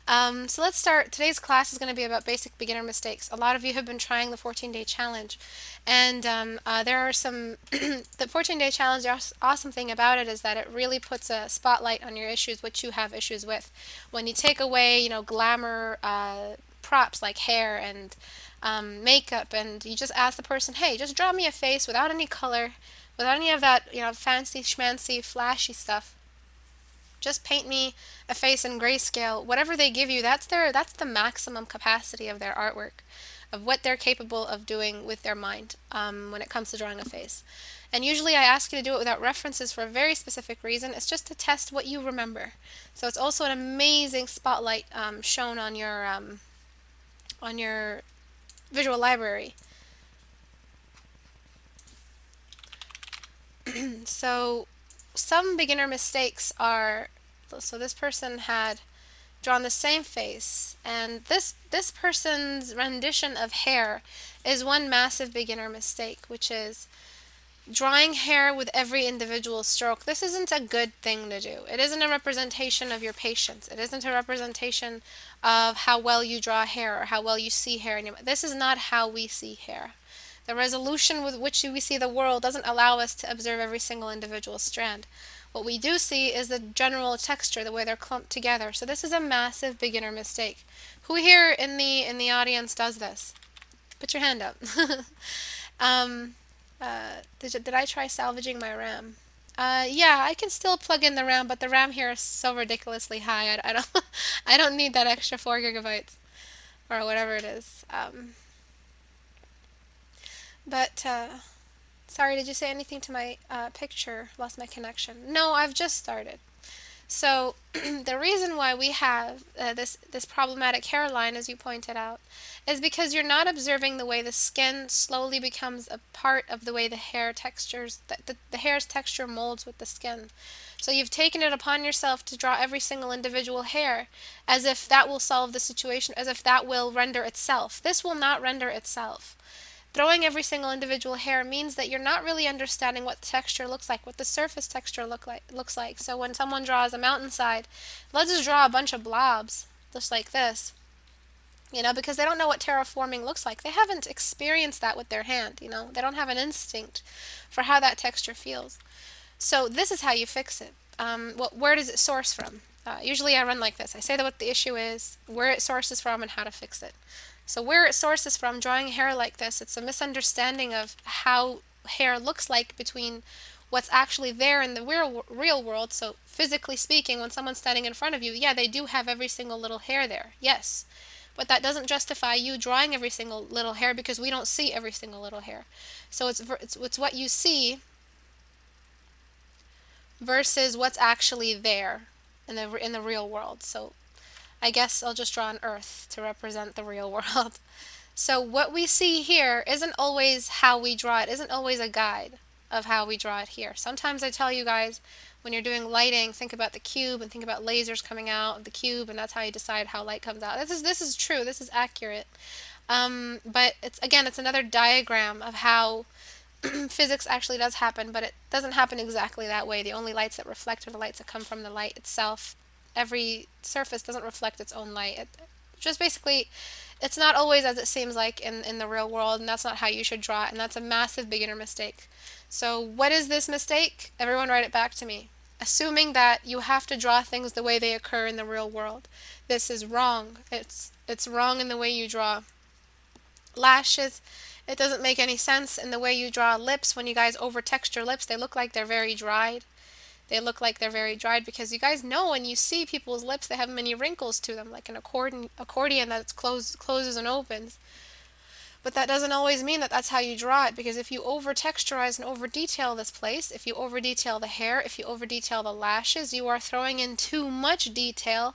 So let's start. Today's class is going to be about basic beginner mistakes. A lot of you have been trying the 14-day challenge, and there are some. The 14-day challenge, the awesome thing about it is that it really puts a spotlight on your issues, which you have issues with. When you take away, glamour props like hair and makeup, and you just ask the person, hey, just draw me a face without any color, without any of that, fancy schmancy, flashy stuff. Just paint me a face in grayscale. Whatever they give you, that's the maximum capacity of their artwork, of what they're capable of doing with their mind when it comes to drawing a face. And usually I ask you to do it without references for a very specific reason. It's just to test what you remember. So it's also an amazing spotlight shown on your visual library. So some beginner mistakes are, so this person had drawn the same face, and this person's rendition of hair is one massive beginner mistake, which is drawing hair with every individual stroke. This isn't a good thing to do. It isn't a representation of your patience. It isn't a representation of how well you draw hair or how well you see hair. This is not how we see hair. The resolution with which we see the world doesn't allow us to observe every single individual strand. What we do see is the general texture, the way they're clumped together. So this is a massive beginner mistake. Who here in the audience does this? Put your hand up. Did I try salvaging my RAM? Yeah, I can still plug in the RAM, but the RAM here is so ridiculously high. I don't I don't need that extra 4 GB or whatever it is. But sorry, did you say anything to my picture? Lost my connection. No, I've just started. So the reason why we have this problematic hairline, as you pointed out, is because you're not observing the way the skin slowly becomes a part of the way the hair textures, the hair's texture molds with the skin. So you've taken it upon yourself to draw every single individual hair as if that will solve the situation, as if that will render itself. This will not render itself. Throwing every single individual hair means that you're not really understanding what the texture looks like, what the surface texture looks like. So when someone draws a mountainside, let's just draw a bunch of blobs, just like this, because they don't know what terraforming looks like. They haven't experienced that with their hand, They don't have an instinct for how that texture feels. So this is how you fix it. Where does it source from? Usually I run like this. I say what the issue is, where it sources from, and how to fix it. So where it sources from, drawing hair like this, it's a misunderstanding of how hair looks like between what's actually there in the real world. So physically speaking, when someone's standing in front of you, yeah, they do have every single little hair there, yes. But that doesn't justify you drawing every single little hair, because we don't see every single little hair. So it's what you see versus what's actually there in the real world. So I guess I'll just draw an earth to represent the real world. So what we see here isn't always how we draw it, isn't always a guide of how we draw it here. Sometimes I tell you guys, when you're doing lighting, think about the cube and think about lasers coming out of the cube, and that's how you decide how light comes out. This is true, this is accurate. But it's another diagram of how physics actually does happen, but it doesn't happen exactly that way. The only lights that reflect are the lights that come from the light itself. Every surface doesn't reflect its own light. Just basically, it's not always as it seems like in the real world, and that's not how you should draw it, and that's a massive beginner mistake. So what is this mistake? Everyone write it back to me. Assuming that you have to draw things the way they occur in the real world. This is wrong. It's wrong in the way you draw lashes. It doesn't make any sense in the way you draw lips. When you guys over texture lips, they look like they're very dried. They look like they're very dried because you guys know when you see people's lips, they have many wrinkles to them, like an accordion that's closes and opens. But that doesn't always mean that that's how you draw it, because if you over texturize and over detail this place, if you over detail the hair, if you over detail the lashes, you are throwing in too much detail,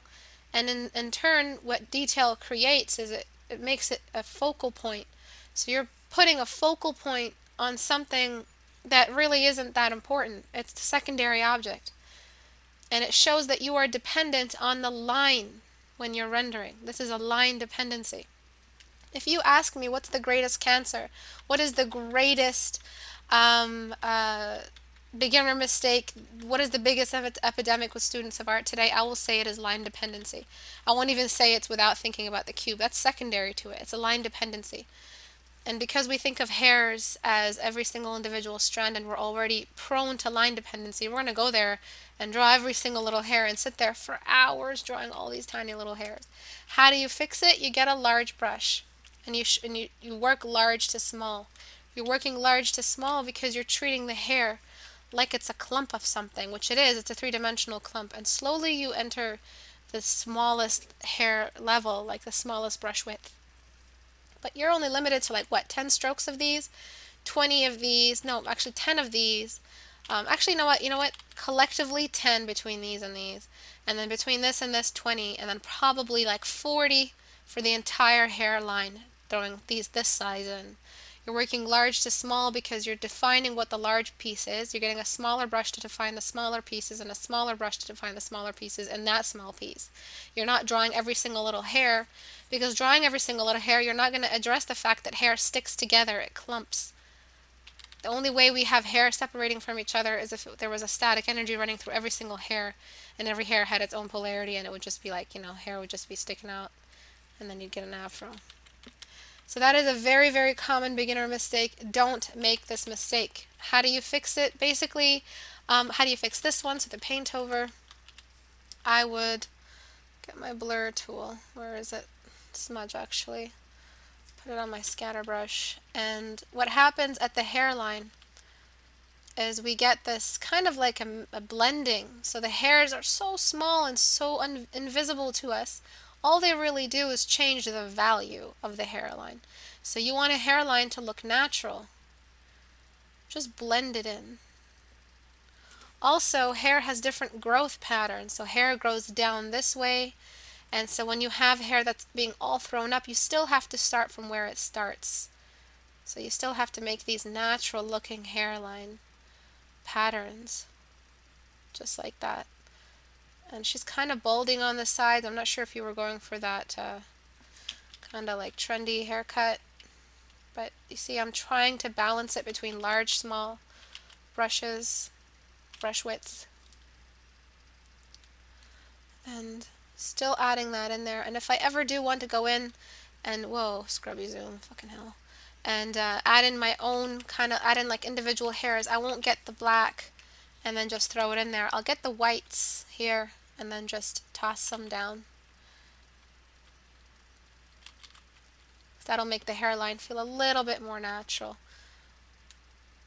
and in turn what detail creates is it makes it a focal point. So you're putting a focal point on something that really isn't that important. It's the secondary object. And it shows that you are dependent on the line when you're rendering. This is a line dependency. If you ask me what's the greatest cancer, what is the greatest beginner mistake. What is the biggest epidemic with students of art today? I will say it is line dependency. I won't even say it's without thinking about the cube. That's secondary to it. It's a line dependency. And because we think of hairs as every single individual strand and we're already prone to line dependency, we're going to go there and draw every single little hair and sit there for hours drawing all these tiny little hairs. How do you fix it? You get a large brush and you work large to small. You're working large to small because you're treating the hair like it's a clump of something, which it is. It's a three-dimensional clump. And slowly you enter the smallest hair level, like the smallest brush width. But you're only limited to like what, 10 strokes of these, 20 of these, no, actually 10 of these. Actually, you know what? Collectively 10 between these and these. And then between this and this, 20. And then probably like 40 for the entire hairline, throwing this size in. You're working large to small because you're defining what the large piece is. You're getting a smaller brush to define the smaller pieces and a smaller brush to define the smaller pieces in that small piece. You're not drawing every single little hair because drawing every single little hair, you're not going to address the fact that hair sticks together, it clumps. The only way we have hair separating from each other is if there was a static energy running through every single hair, and every hair had its own polarity, and it would just be like, hair would just be sticking out, and then you'd get an afro. So that is a very, very common beginner mistake. Don't make this mistake. How do you fix it? Basically, how do you fix this one? So the paint over, I would get my blur tool. Where is it? Smudge, actually. Put it on my scatter brush. And what happens at the hairline is we get this kind of like a blending. So the hairs are so small and so invisible to us. All they really do is change the value of the hairline. So you want a hairline to look natural. Just blend it in. Also, hair has different growth patterns. So hair grows down this way. And so when you have hair that's being all thrown up, you still have to start from where it starts. So you still have to make these natural looking hairline patterns. Just like that. And she's kind of balding on the sides. I'm not sure if you were going for that kind of like trendy haircut. But you see, I'm trying to balance it between large, small brushes, brush width. And still adding that in there. And if I ever do want to go in and, whoa, scrubby zoom, fucking hell. And add in my own add in like individual hairs. I won't get the black and then just throw it in there. I'll get the whites here and then just toss some down. That'll make the hairline feel a little bit more natural.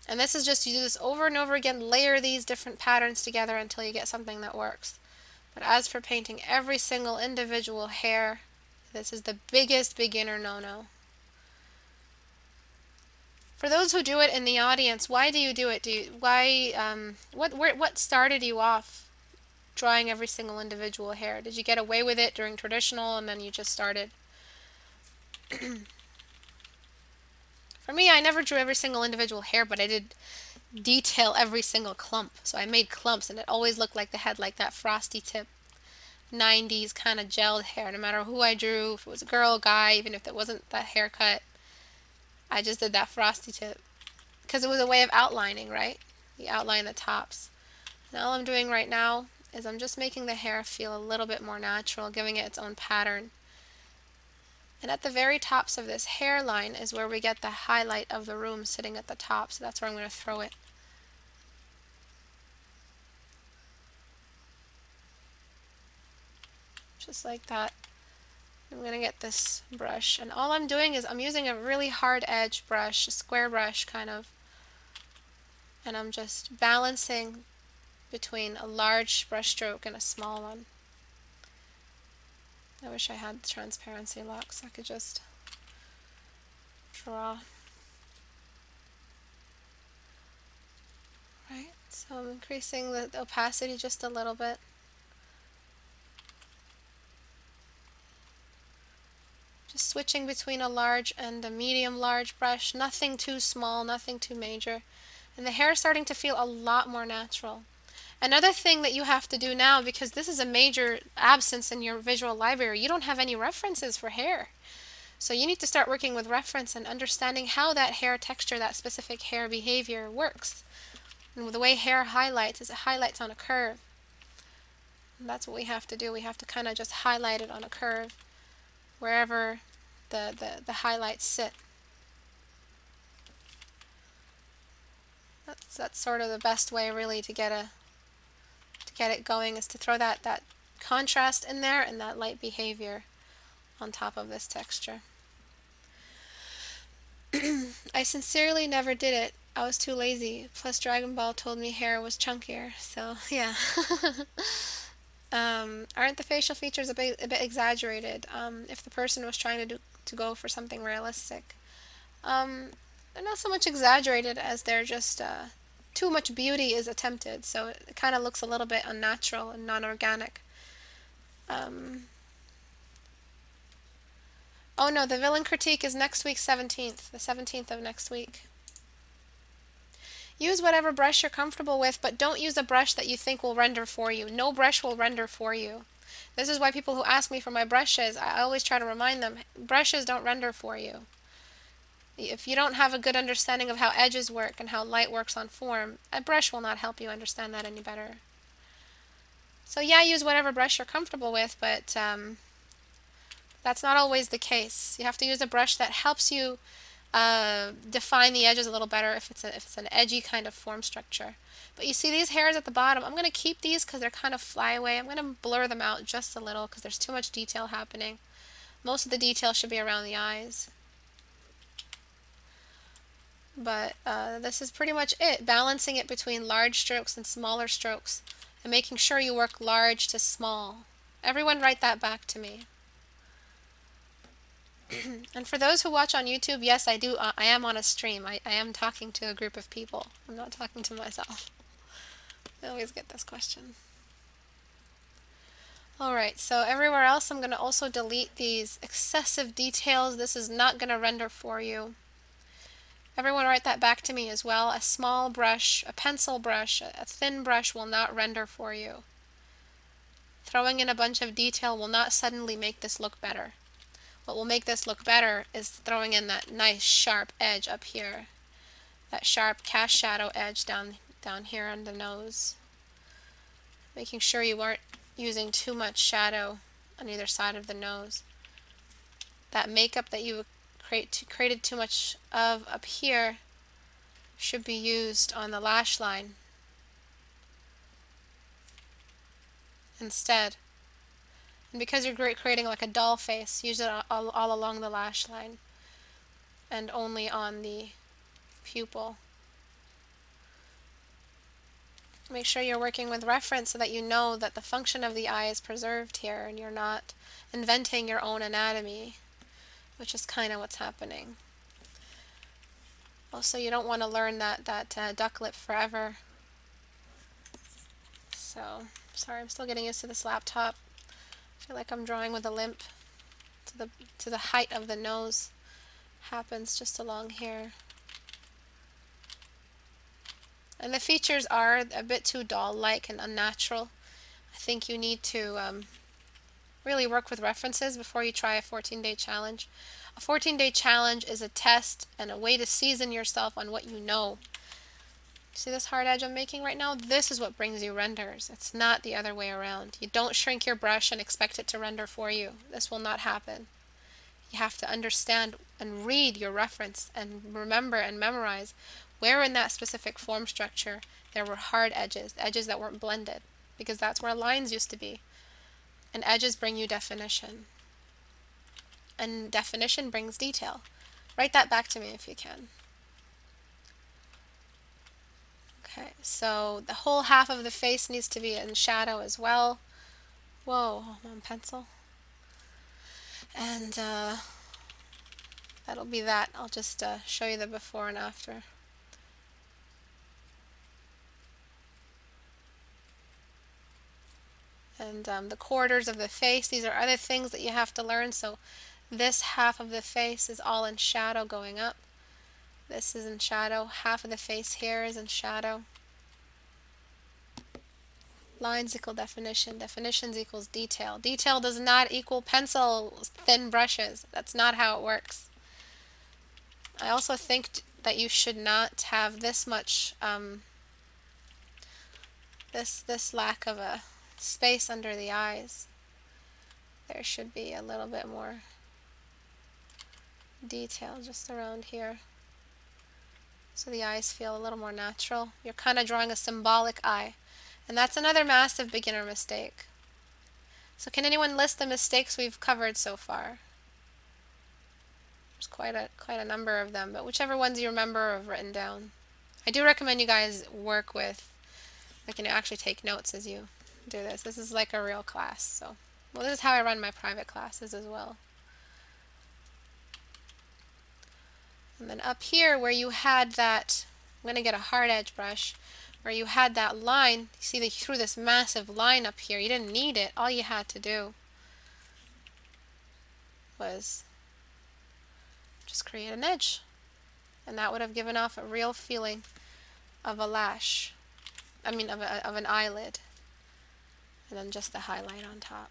And this is just, you do this over and over again, layer these different patterns together until you get something that works. But as for painting every single individual hair, this is the biggest beginner no-no. For those who do it in the audience, why do you do it? What started you off drawing every single individual hair? Did you get away with it during traditional and then you just started? For me, I never drew every single individual hair, but I did detail every single clump. So I made clumps and it always looked like they had like that frosty tip. 90s kind of gelled hair, no matter who I drew, if it was a girl, guy, even if it wasn't that haircut. I just did that frosty tip because it was a way of outlining, right? You outline the tops. And all I'm doing right now is I'm just making the hair feel a little bit more natural, giving it its own pattern. And at the very tops of this hairline is where we get the highlight of the room sitting at the top, so that's where I'm going to throw it. Just like that. I'm going to get this brush, and all I'm doing is I'm using a really hard edge brush, a square brush kind of, and I'm just balancing between a large brush stroke and a small one. I wish I had the transparency lock so I could just draw. Right, so I'm increasing the opacity just a little bit. Just switching between a large and a medium large brush, nothing too small, nothing too major. And the hair is starting to feel a lot more natural. Another thing that you have to do now, because this is a major absence in your visual library, you don't have any references for hair. So you need to start working with reference and understanding how that hair texture, that specific hair behavior works. And the way hair highlights is it highlights on a curve. And that's what we have to do. We have to kind of just highlight it on a curve wherever the highlights sit. That's sort of the best way really to get it going, is to throw that contrast in there and that light behavior on top of this texture. I sincerely never did it. I was too lazy. Plus Dragon Ball told me hair was chunkier. So yeah. Aren't the facial features a bit exaggerated if the person was trying to go for something realistic? They're not so much exaggerated as they're just too much beauty is attempted, so it kind of looks a little bit unnatural and non-organic. Oh no, the villain critique is next week, 17th, the 17th of next week. Use whatever brush you're comfortable with, but don't use a brush that you think will render for you. No brush will render for you. This is why people who ask me for my brushes, I always try to remind them, brushes don't render for you. If you don't have a good understanding of how edges work and how light works on form, a brush will not help you understand that any better. So yeah, use whatever brush you're comfortable with, but that's not always the case. You have to use a brush that helps you define the edges a little better if it's an edgy kind of form structure. But you see these hairs at the bottom, I'm going to keep these because they're kind of flyaway. I'm going to blur them out just a little because there's too much detail happening. Most of the detail should be around the eyes. But this is pretty much it, balancing it between large strokes and smaller strokes and making sure you work large to small. Everyone write that back to me. And for those who watch on YouTube, yes, I do. I am on a stream. I am talking to a group of people. I'm not talking to myself. I always get this question. Alright, so everywhere else I'm going to also delete these excessive details. This is not going to render for you. Everyone write that back to me as well. A small brush, a pencil brush, a thin brush will not render for you. Throwing in a bunch of detail will not suddenly make this look better. What will make this look better is throwing in that nice sharp edge up here. That sharp cast shadow edge down here on the nose. Making sure you aren't using too much shadow on either side of the nose. That makeup that you created too much of up here should be used on the lash line instead. And because you're creating like a doll face, use it all along the lash line and only on the pupil. Make sure you're working with reference so that you know that the function of the eye is preserved here and you're not inventing your own anatomy, which is kind of what's happening. Also, you don't want to learn that duck lip forever. So, sorry, I'm still getting used to this laptop. I feel like I'm drawing with a limp. To the height of the nose happens just along here. And the features are a bit too doll-like and unnatural. I think you need to really work with references before you try a 14-day challenge. A 14-day challenge is a test and a way to season yourself on what you know. See this hard edge I'm making right now? This is what brings you renders. It's not the other way around. You don't shrink your brush and expect it to render for you. This will not happen. You have to understand and read your reference and remember and memorize where in that specific form structure there were hard edges, edges that weren't blended, because that's where lines used to be. And edges bring you definition. And definition brings detail. Write that back to me if you can. Okay, so the whole half of the face needs to be in shadow as well. Whoa, I'm on pencil. And that'll be that. I'll just show you the before and after. And the quarters of the face, these are other things that you have to learn. So this half of the face is all in shadow going up. This is in shadow. Half of the face here is in shadow. Lines equal definition. Definitions equals detail. Detail does not equal pencil thin brushes. That's not how it works. I also think that you should not have this much this lack of a space under the eyes. There should be a little bit more detail just around here, so the eyes feel a little more natural. You're kind of drawing a symbolic eye, and that's another massive beginner mistake. So can anyone list the mistakes we've covered so far? There's quite a number of them, but whichever ones you remember or have written down. I do recommend you guys work with, like, you know, actually take notes as you do this. This is like a real class, so. Well, this is how I run my private classes as well. And then up here where you had that, I'm going to get a hard edge brush, where you had that line, you see that you threw this massive line up here. You didn't need it. All you had to do was just create an edge. And that would have given off a real feeling of a lash. I mean, of an eyelid. And then just the highlight on top.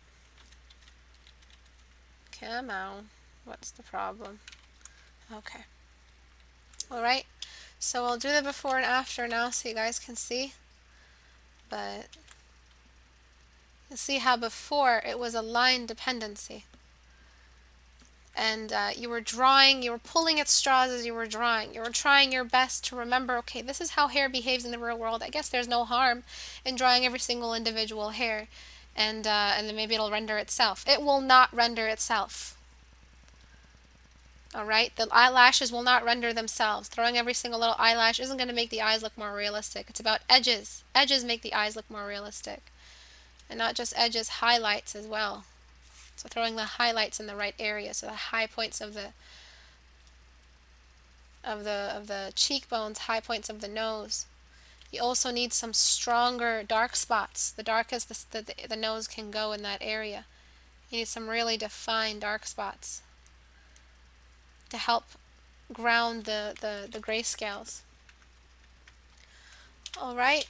Come on. What's the problem? Okay. Alright. So I'll do the before and after now so you guys can see. But you'll see how before it was a line dependency. And you were drawing, you were pulling at straws as you were drawing. You were trying your best to remember, okay, this is how hair behaves in the real world. I guess there's no harm in drawing every single individual hair. And then maybe it'll render itself. It will not render itself. Alright, the eyelashes will not render themselves. Throwing every single little eyelash isn't going to make the eyes look more realistic. It's about edges. Edges make the eyes look more realistic. And not just edges, highlights as well. So throwing the highlights in the right area, so the high points of the cheekbones, high points of the nose. You also need some stronger dark spots. The darkest the nose can go in that area. You need some really defined dark spots to help ground the grayscales. Alright.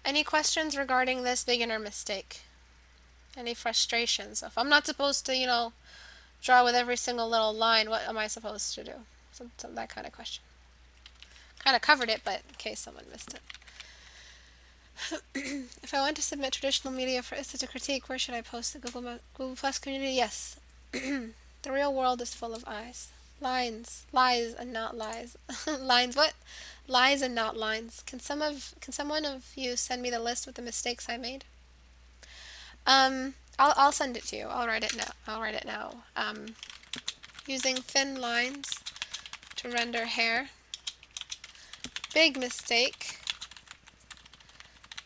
Any questions regarding this beginner mistake? Any frustrations? So if I'm not supposed to, you know, draw with every single little line, what am I supposed to do? Some that kind of question. Kind of covered it, but in case someone missed it. If I want to submit traditional media for ISTA to critique, where should I post the Google Plus community? Yes. The real world is full of eyes. Lines. Lies and not lies. Lines what? Lies and not lines. Can someone of you send me the list with the mistakes I made? I'll send it to you. I'll write it now. Using thin lines to render hair. Big mistake.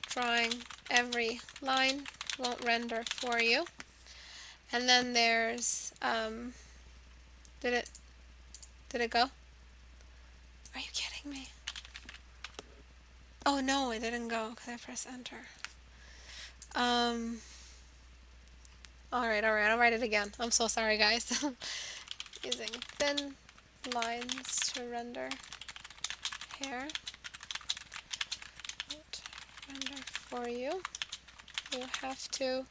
Drawing every line won't render for you. And then there's did it go? Are you kidding me? Oh no, it didn't go because I pressed enter. Alright, I'll write it again. I'm so sorry, guys. Using thin lines to render hair. Won't render for you. You have to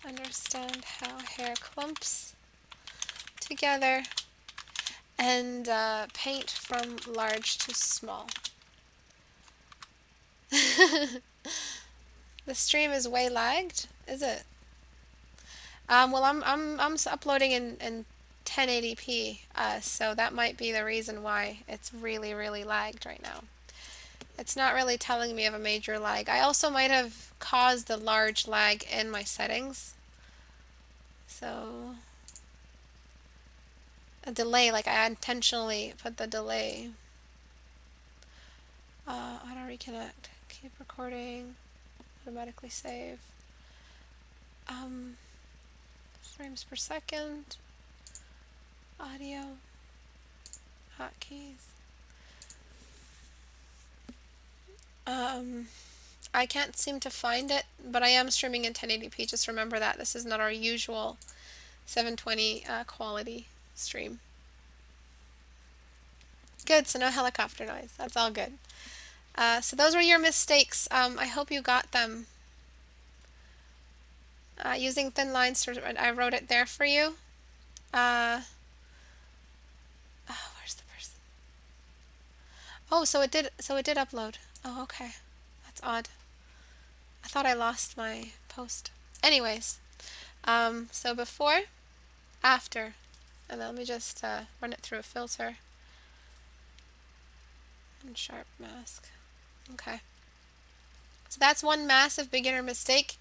understand how hair clumps together and paint from large to small. The stream is way lagged, is it? Well, I'm uploading in 1080p, so that might be the reason why it's really lagged right now. It's not really telling me of a major lag. I also might have caused the large lag in my settings. So a delay, like I intentionally put the delay. Auto reconnect, keep recording, automatically save. Frames per second, audio, hotkeys. I can't seem to find it, but I am streaming in 1080p. Just remember that this is not our usual 720 quality stream. Good, so no helicopter noise. That's all good. So those were your mistakes. I hope you got them. Using thin lines, I wrote it there for you. Where's the person? Oh, so it did upload. Oh, okay. That's odd. I thought I lost my post. Anyways, so before, after, and then let me just run it through a filter and sharp mask. Okay. So that's one massive beginner mistake.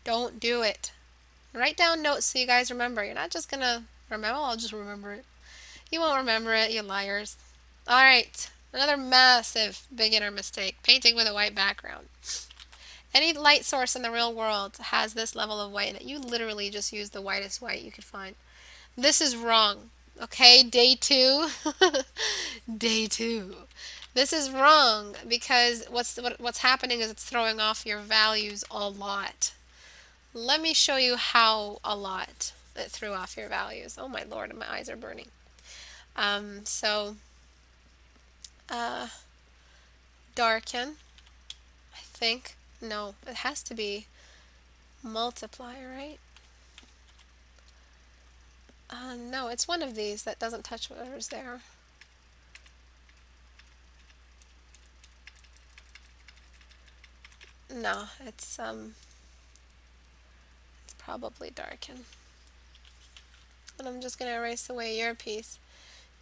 Don't do it. Write down notes so you guys remember. You're not just gonna remember, I'll just remember it. You won't remember it, you liars. Alright, another massive beginner mistake. Painting with a white background. Any light source in the real world has this level of white in it. You literally just use the whitest white you could find. This is wrong. Okay, day 2. Day 2. This is wrong because what's happening is it's throwing off your values a lot. Let me show you how a lot it threw off your values. Oh my lord, my eyes are burning. So darken, I think. No, it has to be multiply, right? No, it's one of these that doesn't touch whatever's there. No, it's probably darken. And I'm just going to erase away your piece.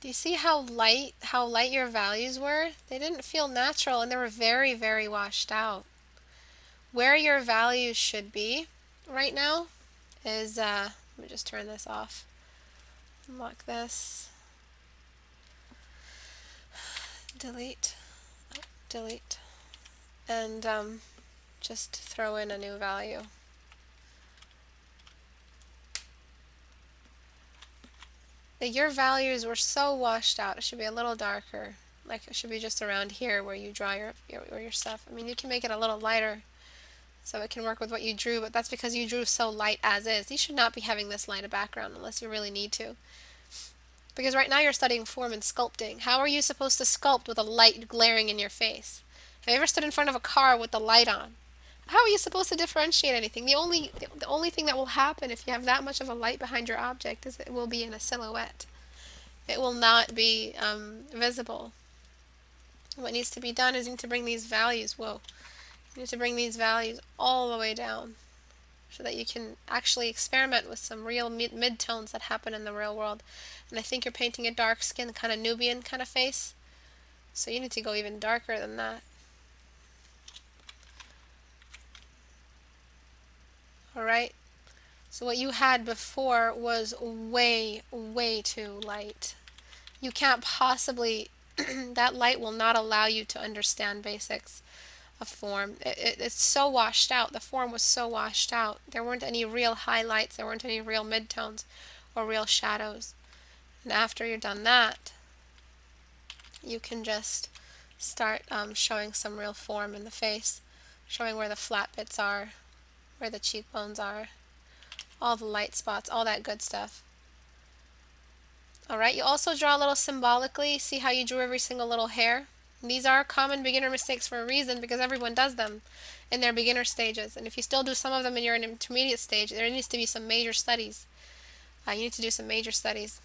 Do you see how light your values were? They didn't feel natural and they were very, very washed out. Where your values should be right now is, let me just turn this off. Unlock this. Delete. Oh, delete. And just throw in a new value. Your values were so washed out. It should be a little darker. Like it should be just around here where you draw your stuff. I mean, you can make it a little lighter so it can work with what you drew, but that's because you drew so light as is. You should not be having this light a background unless you really need to. Because right now you're studying form and sculpting. How are you supposed to sculpt with a light glaring in your face? Have you ever stood in front of a car with the light on? How are you supposed to differentiate anything? The only thing that will happen if you have that much of a light behind your object is it will be in a silhouette. It will not be visible. What needs to be done is you need to bring these values, you need to bring these values all the way down so that you can actually experiment with some real mid-tones that happen in the real world. And I think you're painting a dark skin, kind of Nubian kind of face. So you need to go even darker than that. Alright? So what you had before was way, way too light. You can't possibly, that light will not allow you to understand basics of form. It's so washed out. The form was so washed out. There weren't any real highlights. There weren't any real midtones or real shadows. And after you're done that, you can just start showing some real form in the face, showing where the flat bits are, where the cheekbones are, all the light spots, all that good stuff. Alright, you also draw a little symbolically. See how you drew every single little hair? And these are common beginner mistakes for a reason because everyone does them in their beginner stages. And if you still do some of them in your intermediate stage, there needs to be some major studies. You need to do some major studies.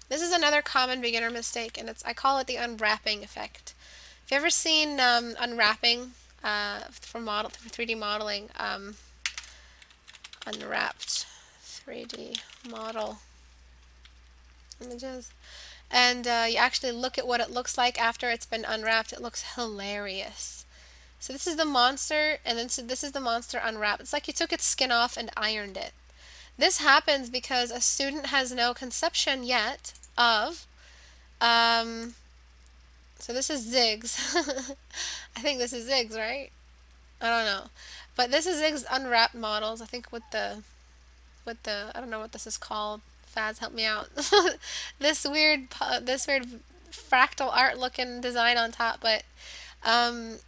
This is another common beginner mistake, and I call it the unwrapping effect. Have you ever seen Unwrapping for 3D modeling? Unwrapped 3D model images. And you actually look at what it looks like after it's been unwrapped. It looks hilarious. So this is the monster, and then this is the monster unwrapped. It's like you took its skin off and ironed it. This happens because a student has no conception yet of, so this is Ziggs. I think this is Ziggs, right? I don't know. But this is Ziggs unwrapped models. I think with the, I don't know what this is called. Faz, help me out. this weird fractal art looking design on top. But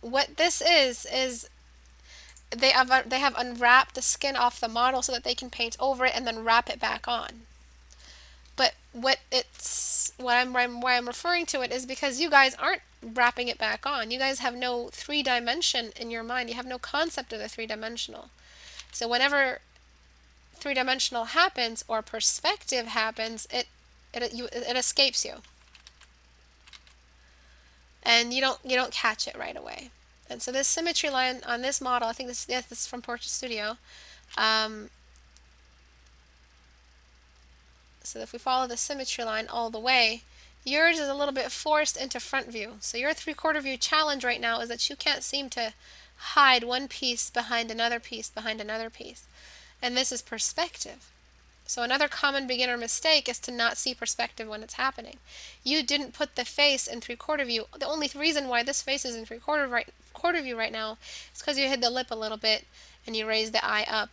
what this is they have unwrapped the skin off the model so that they can paint over it and then wrap it back on. But why I'm referring to it is because you guys aren't wrapping it back on. You guys have no 3-dimension in your mind. You have no concept of the 3-dimensional. So whenever 3-dimensional happens or perspective happens, it escapes you. and you don't catch it right away. And so this symmetry line on this model, I think this is from Portrait Studio. So if we follow the symmetry line all the way, yours is a little bit forced into front view. So your 3/4 view challenge right now is that you can't seem to hide one piece behind another piece behind another piece. And this is perspective. So another common beginner mistake is to not see perspective when it's happening. You didn't put the face in 3/4 view. The only reason why this face is in 3/4 view right now is because you hid the lip a little bit and you raised the eye up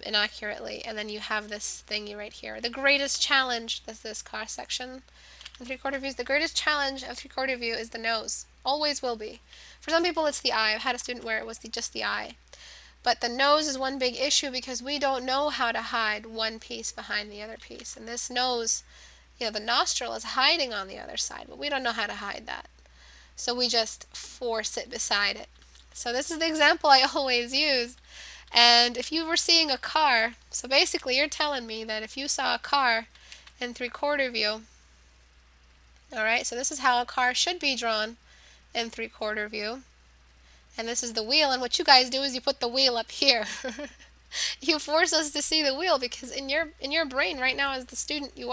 inaccurately, and then you have this thingy right here. The greatest challenge, this cross section in 3/4 views, the greatest challenge of 3/4 view is the nose. Always will be. For some people it's the eye. I've had a student where it was just the eye. But the nose is one big issue because we don't know how to hide one piece behind the other piece. And this nose, the nostril is hiding on the other side, but we don't know how to hide that. So we just force it beside it. So this is the example I always use. And if you were seeing a car, so basically you're telling me that if you saw a car in 3/4 view, all right, so this is how a car should be drawn in 3/4 view. And this is the wheel, and what you guys do is you put the wheel up here. You force us to see the wheel because in your brain right now as the student you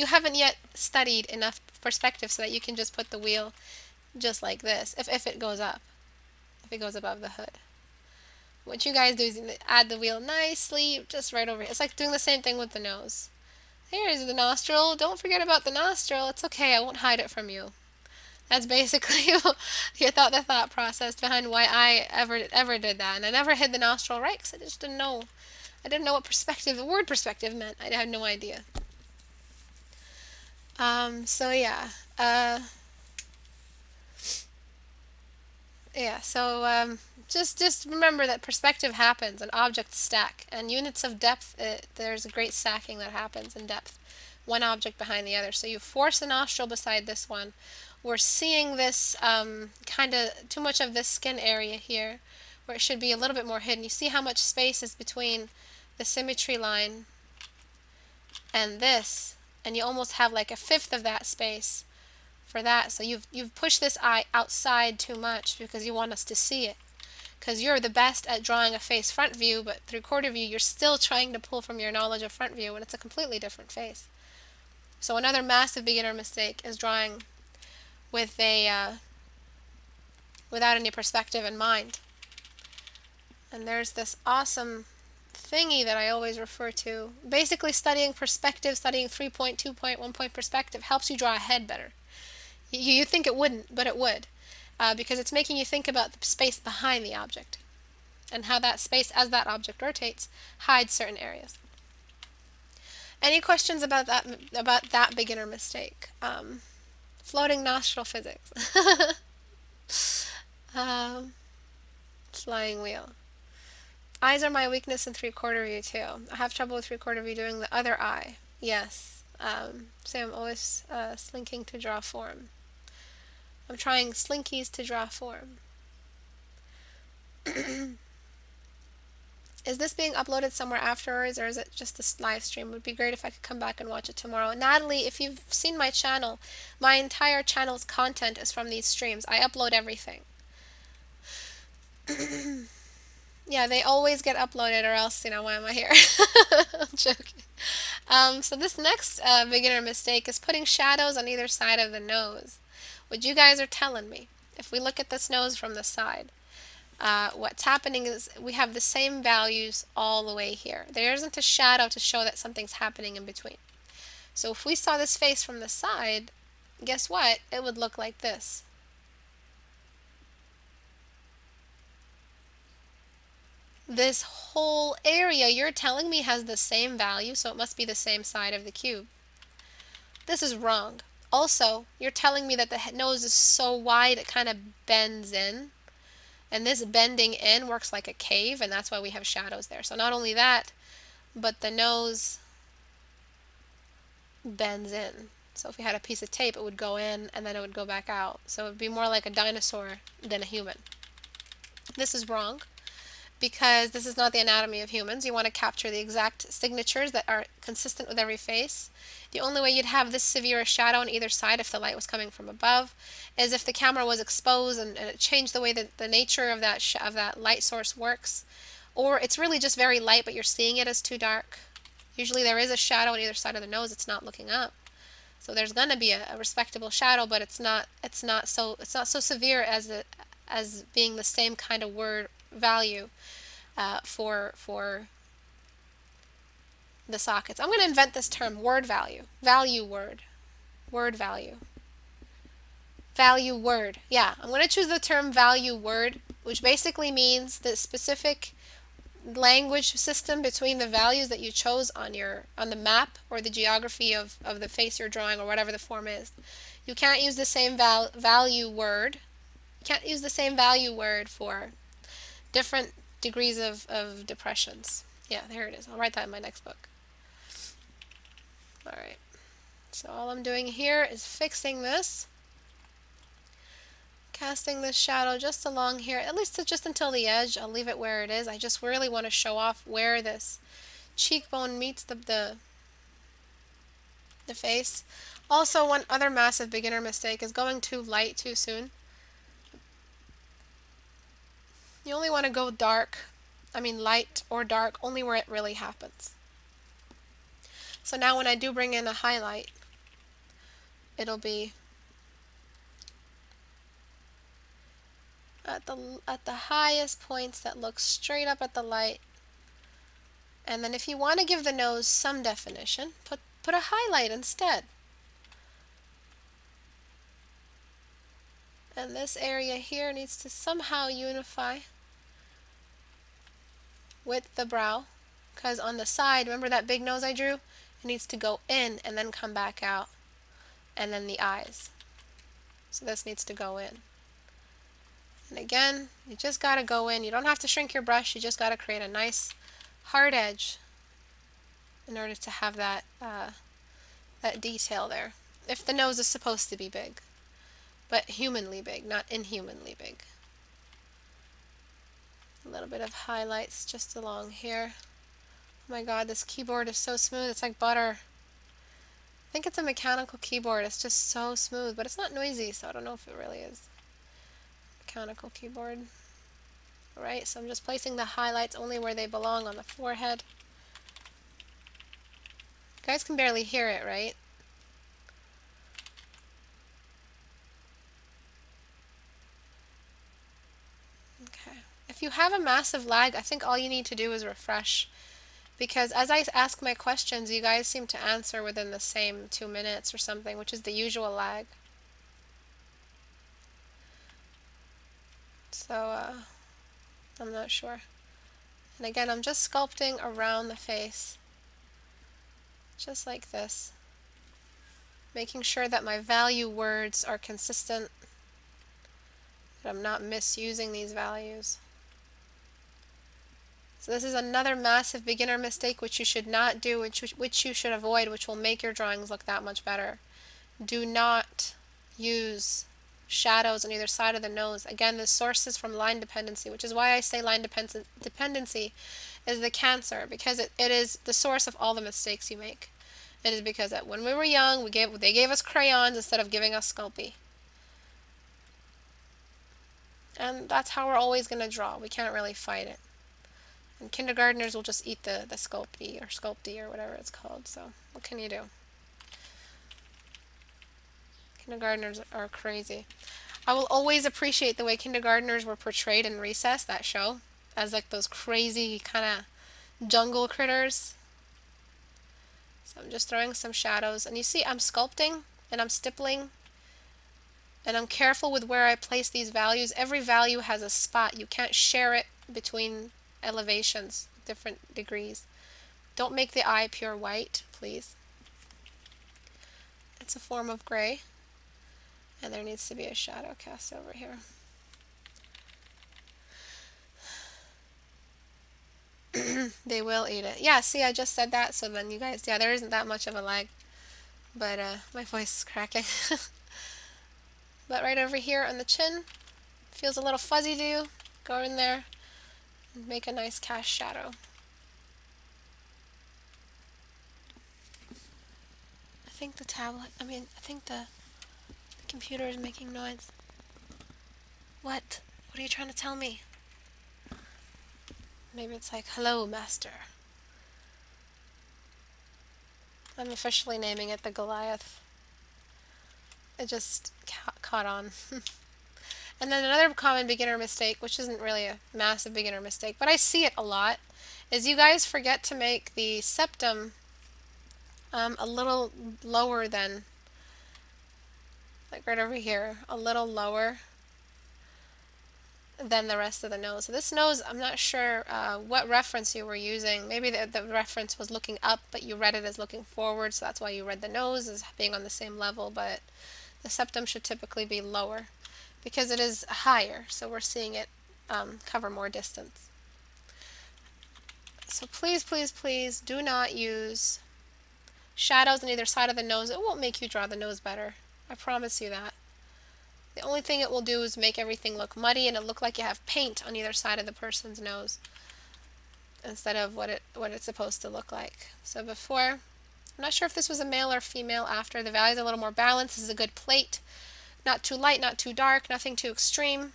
haven't yet studied enough perspective so that you can just put the wheel just like this if it goes up, if it goes above the hood. What you guys do is add the wheel nicely just right over here. It's like doing the same thing with the nose. Here's the nostril. Don't forget about the nostril. It's okay. I won't hide it from you. That's basically the thought process behind why I ever did that. And I never hid the nostril right because I just didn't know. I didn't know what the word perspective meant. I had no idea. So yeah. Just remember that perspective happens and objects stack. And units of depth, there's a great stacking that happens in depth. One object behind the other. So you force the nostril beside this one. We're seeing this kind of too much of this skin area here where it should be a little bit more hidden. You see how much space is between the symmetry line and this, and you almost have like a fifth of that space for that. So you've pushed this eye outside too much because you want us to see it. Because you're the best at drawing a face front view, but 3/4 view you're still trying to pull from your knowledge of front view, and it's a completely different face. So another massive beginner mistake is drawing with without any perspective in mind. And there's this awesome thingy that I always refer to. Basically, studying perspective, studying 3-point, 2-point, 1-point perspective helps you draw a head better. You think it wouldn't, but it would, because it's making you think about the space behind the object and how that space, as that object rotates, hides certain areas. Any questions about that beginner mistake? Floating nostril physics. Flying wheel. Eyes are my weakness in 3/4 view too. I have trouble with 3/4 view doing the other eye. Yes. So I'm always slinking to draw form. I'm trying slinkies to draw form. Is this being uploaded somewhere afterwards, or is it just this live stream? It would be great if I could come back and watch it tomorrow. Natalie, if you've seen my channel, my entire channel's content is from these streams. I upload everything. Yeah, they always get uploaded, or else, why am I here? I'm joking. So this next beginner mistake is putting shadows on either side of the nose. What you guys are telling me, if we look at this nose from the side, what's happening is we have the same values all the way here. There isn't a shadow to show that something's happening in between. So if we saw this face from the side, guess what? It would look like this. This whole area you're telling me has the same value, so it must be the same side of the cube. This is wrong. Also, you're telling me that the nose is so wide it kind of bends in. And this bending in works like a cave, and that's why we have shadows there. So not only that, but the nose bends in. So if we had a piece of tape, it would go in and then it would go back out. So it would be more like a dinosaur than a human. This is wrong. because this is not the anatomy of humans. You want to capture the exact signatures that are consistent with every face. The only way you'd have this severe shadow on either side if the light was coming from above is if the camera was exposed and it changed the way that the nature of that light source works. Or it's really just very light, but you're seeing it as too dark. Usually there is a shadow on either side of the nose. It's not looking up. So there's going to be a respectable shadow, but it's not so severe as being the same kind of word value for the sockets. I'm going to invent this term, word value. Value word. Word value. Value word. Yeah, I'm going to choose the term value word, which basically means the specific language system between the values that you chose on the map or the geography of the face you're drawing or whatever the form is. You can't use the same value word. You can't use the same value word for different degrees of depressions. Yeah, there it is. I'll write that in my next book. Alright, so all I'm doing here is fixing this, casting this shadow just along here, at least just until the edge. I'll leave it where it is. I just really want to show off where this cheekbone meets the face. Also, one other massive beginner mistake is going too light too soon. You only want to go light or dark only where it really happens. So now when I do bring in a highlight, it'll be at the highest points that look straight up at the light. And then if you want to give the nose some definition, put a highlight instead. And this area here needs to somehow unify with the brow, because on the side, remember that big nose I drew? It needs to go in and then come back out, and then the eyes. So this needs to go in. And again, you just got to go in. You don't have to shrink your brush. You just got to create a nice hard edge in order to have that detail there. If the nose is supposed to be big, but humanly big, not inhumanly big. A little bit of highlights just along here. Oh my god, this keyboard is so smooth. It's like butter. I think it's a mechanical keyboard. It's just so smooth, but it's not noisy, so I don't know if it really is. Mechanical keyboard. Alright, so I'm just placing the highlights only where they belong on the forehead. You guys can barely hear it, right? Okay. If you have a massive lag, I think all you need to do is refresh. Because as I ask my questions, you guys seem to answer within the same 2 minutes or something, which is the usual lag. So, I'm not sure. And again, I'm just sculpting around the face. Just like this. Making sure that my value words are consistent. That I'm not misusing these values. So this is another massive beginner mistake which you should not do, which you should avoid, which will make your drawings look that much better. Do not use shadows on either side of the nose. Again, the source is from line dependency, which is why I say line dependency is the cancer, because it is the source of all the mistakes you make. It is because that when we were young, they gave us crayons instead of giving us Sculpey. And that's how we're always going to draw. We can't really fight it. And kindergartners will just eat the Sculpey or Sculpty or whatever it's called. So what can you do? Kindergartners are crazy. I will always appreciate the way kindergartners were portrayed in Recess, that show, as like those crazy kind of jungle critters. So I'm just throwing some shadows. And you see I'm sculpting and I'm stippling. And I'm careful with where I place these values. Every value has a spot. You can't share it between elevations, different degrees. Don't make the eye pure white, please. It's a form of gray. And there needs to be a shadow cast over here. They will eat it. Yeah, see, I just said that, so then you guys, yeah, there isn't that much of a lag. But my voice is cracking. But right over here on the chin, feels a little fuzzy to you. Go in there and make a nice cast shadow. I think the computer is making noise. What? What are you trying to tell me? Maybe it's like, hello, master. I'm officially naming it the Goliath. It just caught on. And then another common beginner mistake, which isn't really a massive beginner mistake, but I see it a lot, is you guys forget to make the septum a little lower than, like right over here, a little lower than the rest of the nose. So this nose, I'm not sure what reference you were using. Maybe the reference was looking up, but you read it as looking forward, so that's why you read the nose as being on the same level, but the septum should typically be lower because it is higher, so we're seeing it cover more distance. So please, please, please do not use shadows on either side of the nose. It won't make you draw the nose better. I promise you that. The only thing it will do is make everything look muddy and it look like you have paint on either side of the person's nose instead of what it's supposed to look like. So before, I'm not sure if this was a male or female. After, the value's a little more balanced. This is a good plate. Not too light, not too dark, nothing too extreme.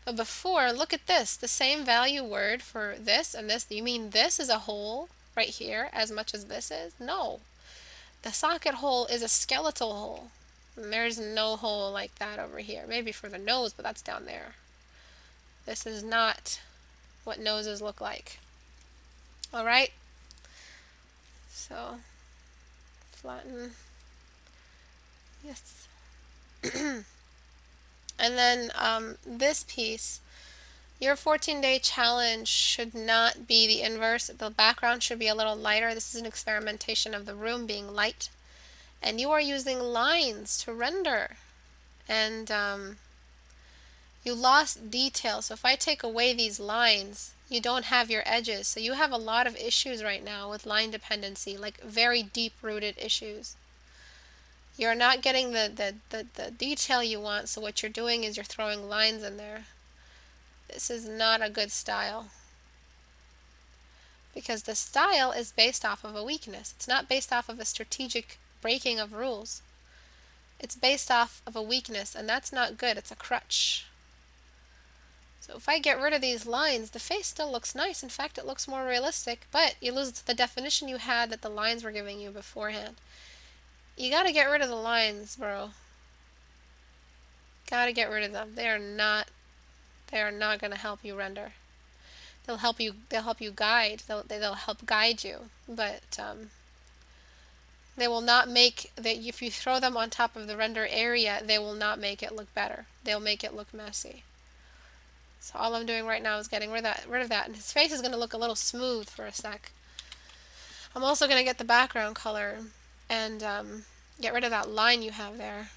But before, look at this. The same value word for this and this. You mean this is a hole right here as much as this is? No. The socket hole is a skeletal hole. And there's no hole like that over here. Maybe for the nose, but that's down there. This is not what noses look like. Alright? So, flatten. Yes. And then this piece, your 14-day challenge should not be the inverse. The background should be a little lighter. This is an experimentation of the room being light. And you are using lines to render. And you lost detail. So if I take away these lines, you don't have your edges. So you have a lot of issues right now with line dependency, like very deep-rooted issues. You're not getting the detail you want, so what you're doing is you're throwing lines in there. This is not a good style. Because the style is based off of a weakness. It's not based off of a strategic breaking of rules. It's based off of a weakness, and that's not good. It's a crutch. So if I get rid of these lines, the face still looks nice. In fact, it looks more realistic, but you lose the definition you had that the lines were giving you beforehand. You gotta get rid of the lines, bro. Gotta get rid of them. They are not gonna help you render. They'll help you guide. They'll help guide you, but they will not make that. If you throw them on top of the render area, they will not make it look better. They'll make it look messy. So all I'm doing right now is getting rid of that, and his face is going to look a little smooth for a sec. I'm also going to get the background color and get rid of that line you have there.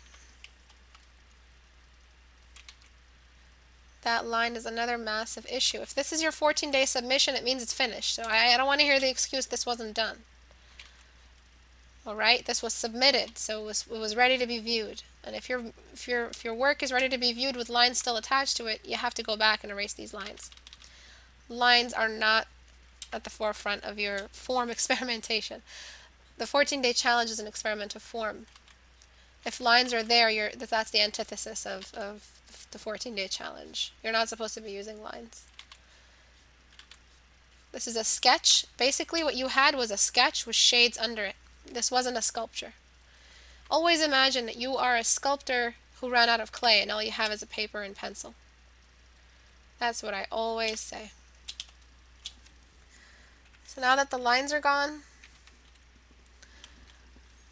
That line is another massive issue. If this is your 14-day submission, it means it's finished. So I don't want to hear the excuse this wasn't done. All right, this was submitted, so it was ready to be viewed. And if your work is ready to be viewed with lines still attached to it, you have to go back and erase these lines. Lines are not at the forefront of your form experimentation. The 14-day challenge is an experiment of form. If lines are there, that's the antithesis of the 14-day challenge. You're not supposed to be using lines. This is a sketch. Basically what you had was a sketch with shades under it. This wasn't a sculpture. Always imagine that you are a sculptor who ran out of clay and all you have is a paper and pencil. That's what I always say. So now that the lines are gone,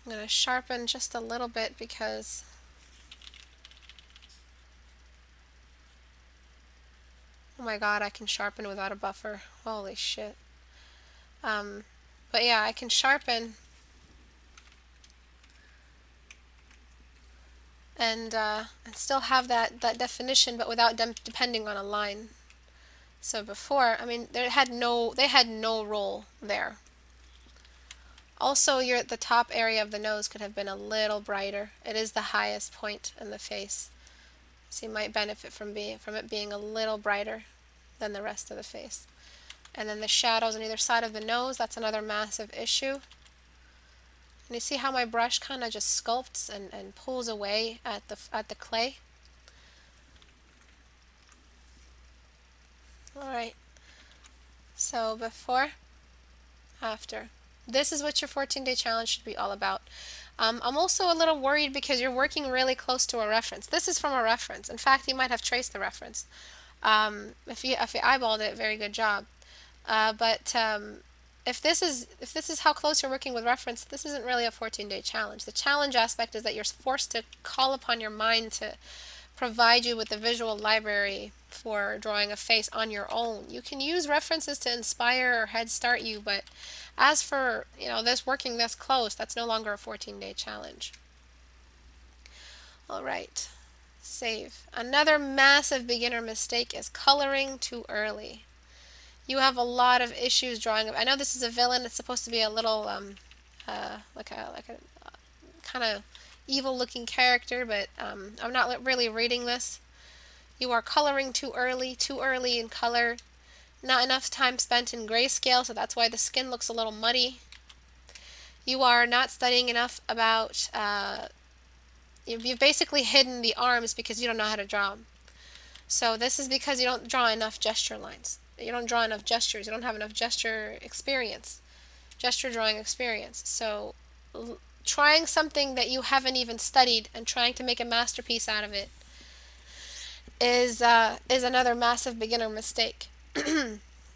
I'm going to sharpen just a little bit because oh my god, I can sharpen without a buffer. Holy shit. But yeah, I can sharpen and still have that definition, but without depending on a line. So before, I mean, they had no role there. Also, the top area of the nose could have been a little brighter. It is the highest point in the face, so you might benefit from it being a little brighter. than the rest of the face. And then the shadows on either side of the nose, that's another massive issue. And you see how my brush kind of just sculpts and pulls away at the clay? Alright, so before, after. This is what your 14-day challenge should be all about. I'm also a little worried because you're working really close to a reference. This is from a reference. In fact, you might have traced the reference. If you eyeballed it, very good job. But if this is how close you're working with reference, this isn't really a 14-day challenge. The challenge aspect is that you're forced to call upon your mind to provide you with the visual library for drawing a face on your own. You can use references to inspire or head start you, but as for, this working this close, that's no longer a 14-day challenge. All right, save. Another massive beginner mistake is coloring too early. You have a lot of issues drawing. I know this is a villain. It's supposed to be a little like a kind of evil-looking character, but I'm not really reading this. You are coloring too early in color. Not enough time spent in grayscale, so that's why the skin looks a little muddy. You are not studying enough about, you've basically hidden the arms because you don't know how to draw them. So this is because you don't draw enough gesture lines. You don't draw enough gestures. You don't have enough gesture drawing experience. So trying something that you haven't even studied and trying to make a masterpiece out of it is another massive beginner mistake.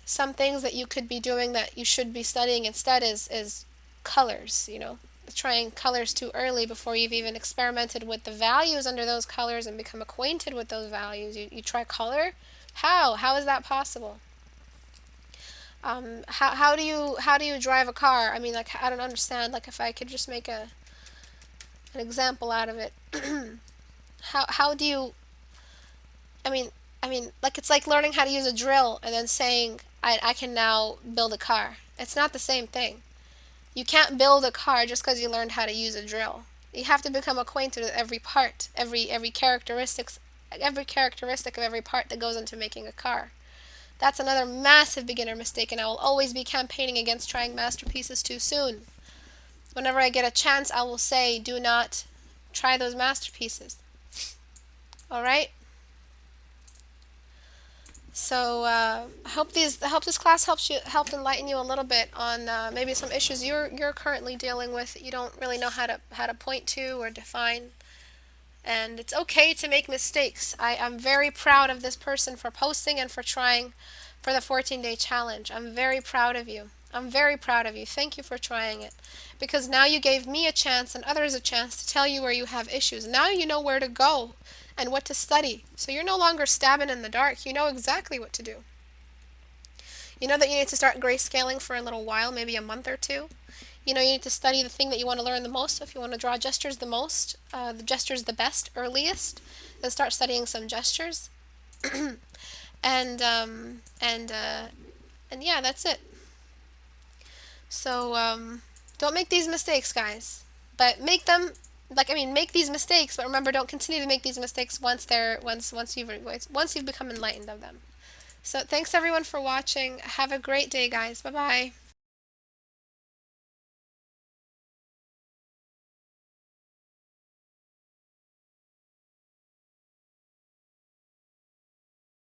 Some things that you could be doing that you should be studying instead is colors, trying colors too early before you've even experimented with the values under those colors and become acquainted with those values. You try color? How is that possible? How do you drive a car? I mean, I don't understand. If I could just make an example out of it. how do you, I mean, it's like learning how to use a drill and then saying, I can now build a car. It's not the same thing. You can't build a car just because you learned how to use a drill. You have to become acquainted with every part, every characteristic of every part that goes into making a car. That's another massive beginner mistake, and I will always be campaigning against trying masterpieces too soon. Whenever I get a chance, I will say, do not try those masterpieces. Alright? So I hope this class helped enlighten you a little bit on maybe some issues you're currently dealing with that you don't really know how to point to or define. And it's okay to make mistakes. I'm very proud of this person for posting and for trying for the 14-day challenge. I'm very proud of you. I'm very proud of you. Thank you for trying it. Because now you gave me a chance and others a chance to tell you where you have issues. Now you know where to go and what to study. So you're no longer stabbing in the dark. You know exactly what to do. You know that you need to start grayscaling for a little while, maybe a month or two. You need to study the thing that you want to learn the most. So if you want to draw gestures the most, the gestures the best, earliest, then start studying some gestures. and yeah, that's it. So don't make these mistakes, guys. But make them, make these mistakes, but remember, don't continue to make these mistakes once you've become enlightened of them. So thanks everyone for watching. Have a great day, guys. Bye-bye.